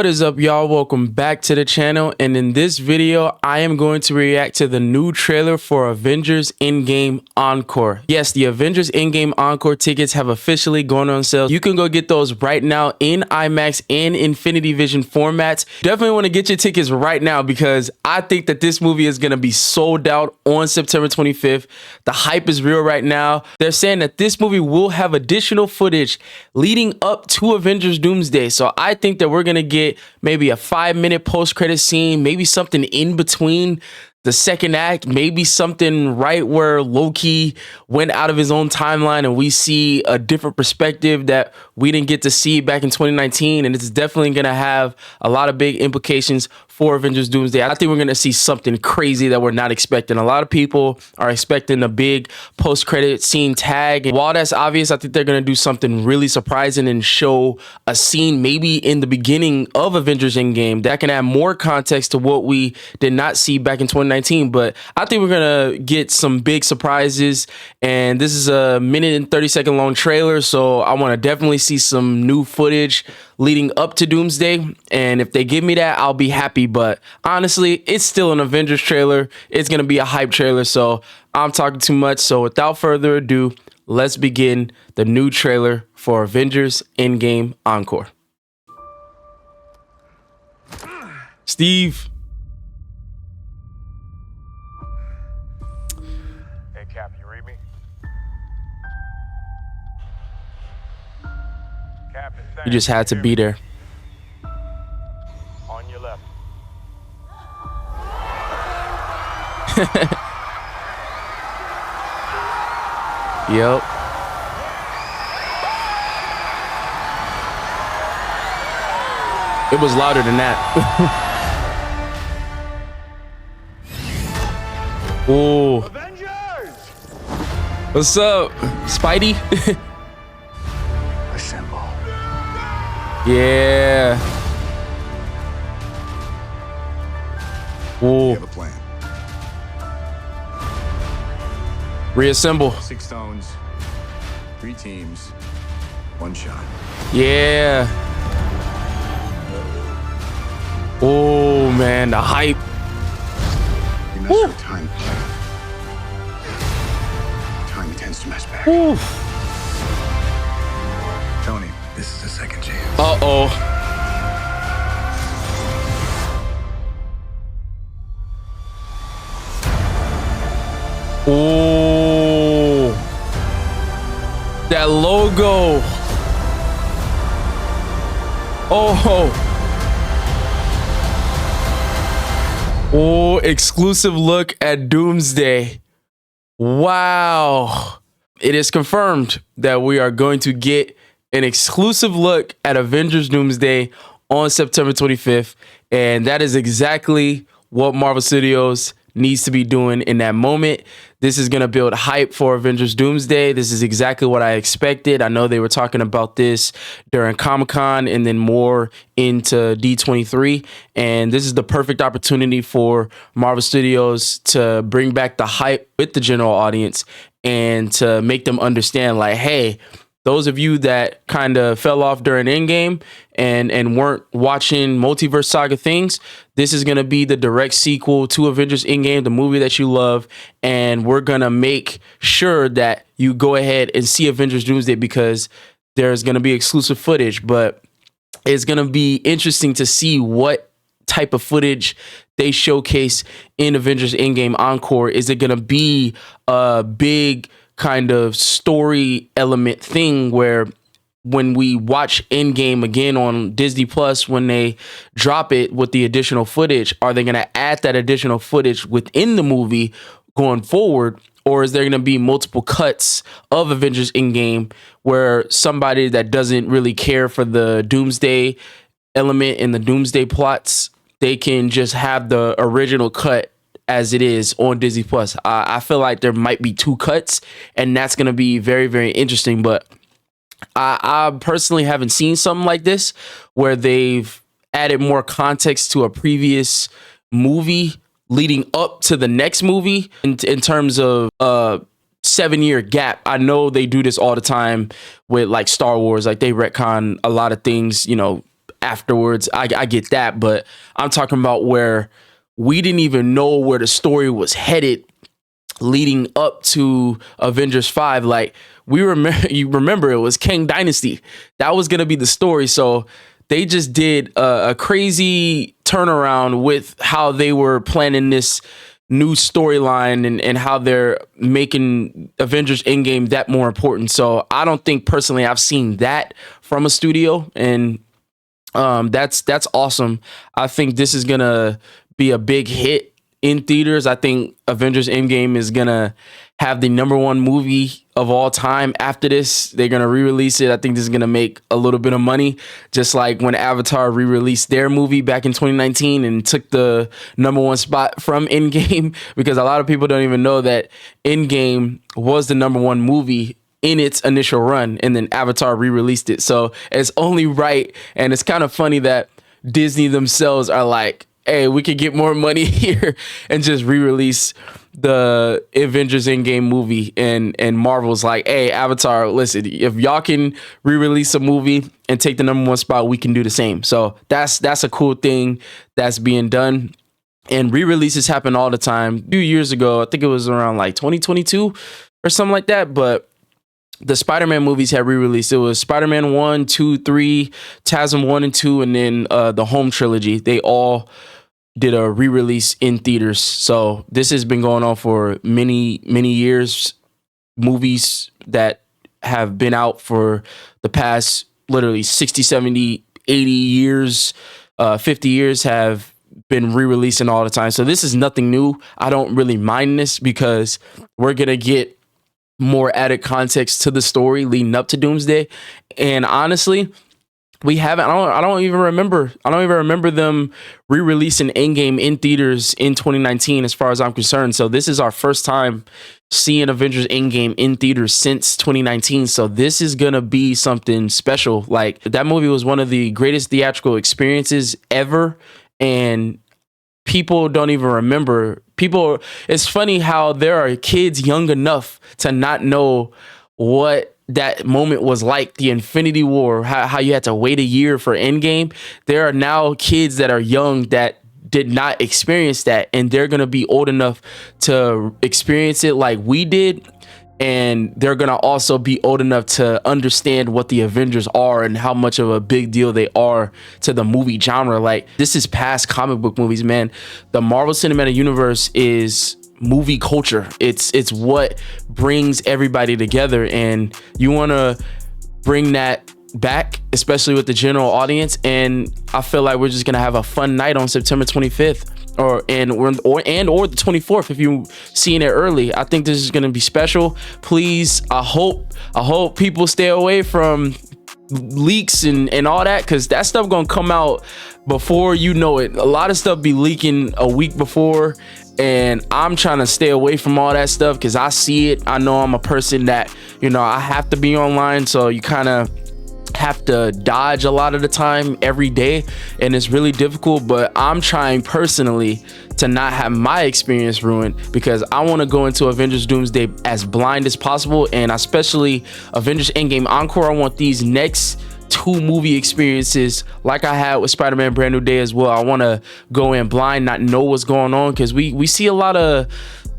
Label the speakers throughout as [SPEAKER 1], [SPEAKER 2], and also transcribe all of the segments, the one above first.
[SPEAKER 1] What is up, y'all? Welcome back to the channel, and in this video I am going to react to the new trailer for Avengers Endgame Encore. Yes, the Avengers Endgame Encore tickets have officially gone on sale. You can go get those right now in IMAX and Infinity Vision formats. Definitely want to get your tickets right now because I think that this movie is going to be sold out on September 25th. The hype is real right now. They're saying that this movie will have additional footage leading up to Avengers Doomsday, so I think that we're going to get maybe a 5-minute post-credit scene, maybe something in between the second act, maybe something right where Loki went out of his own timeline and we see a different perspective that we didn't get to see back in 2019. And it's definitely going to have a lot of big implications for Avengers Doomsday. I think we're going to see something crazy that we're not expecting. A lot of people are expecting a big post-credit scene tag. And while that's obvious, I think they're going to do something really surprising and show a scene maybe in the beginning of Avengers Endgame that can add more context to what we did not see back in 2019. But I think we're gonna get some big surprises, and this is a 1:30 long trailer, so I want to definitely see some new footage leading up to Doomsday. And if they give me that, I'll be happy. But honestly, it's still an Avengers trailer. It's gonna be a hype trailer, so I'm talking too much. So without further ado, let's begin the new trailer for Avengers Endgame Encore. Steve.
[SPEAKER 2] Cap, you read me? Cap,
[SPEAKER 1] You just had to be there.
[SPEAKER 2] On your left.
[SPEAKER 1] Yep. It was louder than that. Oh. What's up, Spidey?
[SPEAKER 2] Assemble.
[SPEAKER 1] Yeah.
[SPEAKER 3] We
[SPEAKER 1] Oh.
[SPEAKER 3] have a plan.
[SPEAKER 1] Reassemble.
[SPEAKER 3] 6 stones, 3 teams, 1 shot.
[SPEAKER 1] Yeah. Oh man, the hype.
[SPEAKER 3] You mess with time. Time tends to mess back.
[SPEAKER 1] Woo.
[SPEAKER 3] Tony, this is a second chance.
[SPEAKER 1] Uh-oh. Oh. That logo. Oh. Oh, exclusive look at Doomsday. Wow. It is confirmed that we are going to get an exclusive look at Avengers Doomsday on September 25th. And that is exactly what Marvel Studios needs to be doing in that moment. This is going to build hype for Avengers Doomsday. This is exactly what I expected. I know they were talking about this during Comic-Con and then more into D23. And this is the perfect opportunity for Marvel Studios to bring back the hype with the general audience and to make them understand, like, hey, those of you that kind of fell off during Endgame and weren't watching Multiverse Saga things, this is going to be the direct sequel to Avengers Endgame, the movie that you love. And we're going to make sure that you go ahead and see Avengers Doomsday because there's going to be exclusive footage. But it's going to be interesting to see what type of footage they showcase in Avengers Endgame Encore. Is it going to be a big kind of story element thing where when we watch Endgame again on Disney Plus, when they drop it with the additional footage, are they going to add that additional footage within the movie going forward? Or is there going to be multiple cuts of Avengers Endgame where somebody that doesn't really care for the Doomsday element and the Doomsday plots, they can just have the original cut as it is on Disney Plus? I feel like there might be 2 cuts, and that's going to be very, very interesting. But I personally haven't seen something like this where they've added more context to a previous movie leading up to the next movie in terms of 7-year gap. I know they do this all the time with like Star Wars, like they retcon a lot of things, you know, afterwards. I get that, but I'm talking about where we didn't even know where the story was headed leading up to Avengers 5. Like, you remember it was Kang Dynasty. That was going to be the story. So they just did a crazy turnaround with how they were planning this new storyline and how they're making Avengers Endgame that more important. So I don't think personally I've seen that from a studio, and that's awesome. I think this is going to be a big hit in theaters. I think Avengers Endgame is gonna have the #1 movie of all time. After this, they're gonna re-release it. I think this is gonna make a little bit of money, just like when Avatar re-released their movie back in 2019 and took the #1 spot from Endgame, because a lot of people don't even know that Endgame was the #1 movie in its initial run, and then Avatar re-released it. So it's only right, and it's kind of funny that Disney themselves are like, hey, we could get more money here and just re-release the Avengers Endgame movie. And Marvel's like, hey, Avatar, listen, if y'all can re-release a movie and take the #1 spot, we can do the same. So that's a cool thing that's being done. And re-releases happen all the time. A few years ago, I think it was around like 2022 or something like that, but the Spider-Man movies had re-released. It was Spider-Man 1, 2, 3, TASM 1 and 2, and then the Home trilogy. They all did a re-release in theaters. So this has been going on for many, many years. Movies that have been out for the past literally 60, 70, 80 years, 50 years have been re-releasing all the time. So this is nothing new. I don't really mind this because we're going to get more added context to the story leading up to Doomsday. And honestly, we haven't. I don't even remember them re-releasing Endgame in theaters in 2019, as far as I'm concerned. So this is our first time seeing Avengers Endgame in theaters since 2019. So this is gonna be something special. Like, that movie was one of the greatest theatrical experiences ever, and people don't even remember. It's funny how there are kids young enough to not know what that moment was like, the Infinity War, how you had to wait a year for Endgame. There are now kids that are young that did not experience that, and they're gonna be old enough to experience it like we did, and they're gonna also be old enough to understand what the Avengers are and how much of a big deal they are to the movie genre. Like, this is past comic book movies, man. The Marvel Cinematic Universe is movie culture. It's what brings everybody together, and you want to bring that back, especially with the general audience. And I feel like we're just gonna have a fun night on September 25th or the 24th if you seeing it early. I think this is gonna be special. Please, I hope people stay away from leaks and all that, because that stuff gonna come out before you know it. A lot of stuff be leaking a week before, and I'm trying to stay away from all that stuff because I see it. I know I'm a person that, I have to be online, so you kind of have to dodge a lot of the time every day, and it's really difficult. But I'm trying personally to not have my experience ruined, because I want to go into Avengers Doomsday as blind as possible, and especially Avengers Endgame Encore. I want these next 2 movie experiences like I had with Spider-Man Brand New Day as well. I want to go in blind, not know what's going on, because we see a lot of,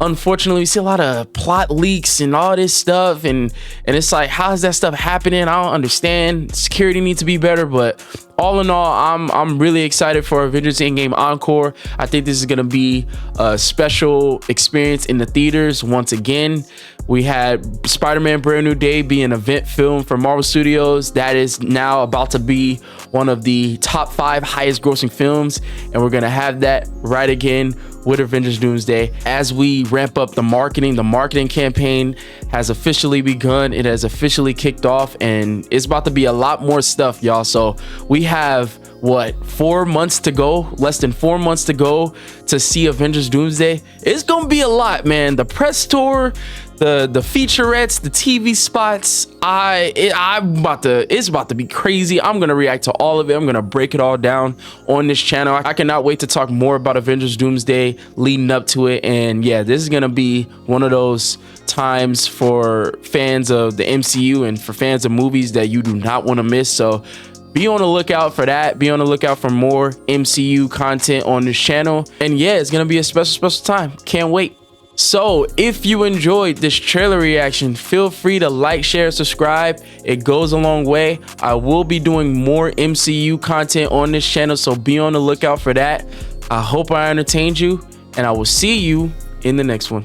[SPEAKER 1] unfortunately, we see a lot of plot leaks and all this stuff, and it's like, how is that stuff happening? I don't understand. Security needs to be better. But all in all, I'm really excited for Avengers Endgame Encore. I think this is gonna be a special experience in the theaters. Once again, we had Spider-Man Brand New Day be an event film for Marvel Studios. That is now about to be one of the top 5 highest grossing films, and we're gonna have that right again with Avengers Doomsday. As we ramp up the marketing campaign has officially begun. It has officially kicked off, and it's about to be a lot more stuff, y'all. So we have 4 months to go, less than 4 months to go to see Avengers Doomsday. It's gonna be a lot, man. The press tour, the featurettes, the TV spots, it's about to be crazy. I'm gonna react to all of it. I'm gonna break it all down on this channel. I cannot wait to talk more about Avengers Doomsday leading up to it. And yeah, this is gonna be one of those times for fans of the MCU and for fans of movies that you do not want to miss. So be on the lookout for that. Be on the lookout for more MCU content on this channel. And yeah, it's gonna be a special time. Can't wait. So if you enjoyed this trailer reaction, feel free to like, share, subscribe. It goes a long way. I will be doing more MCU content on this channel, so be on the lookout for that. I hope I entertained you, and I will see you in the next one.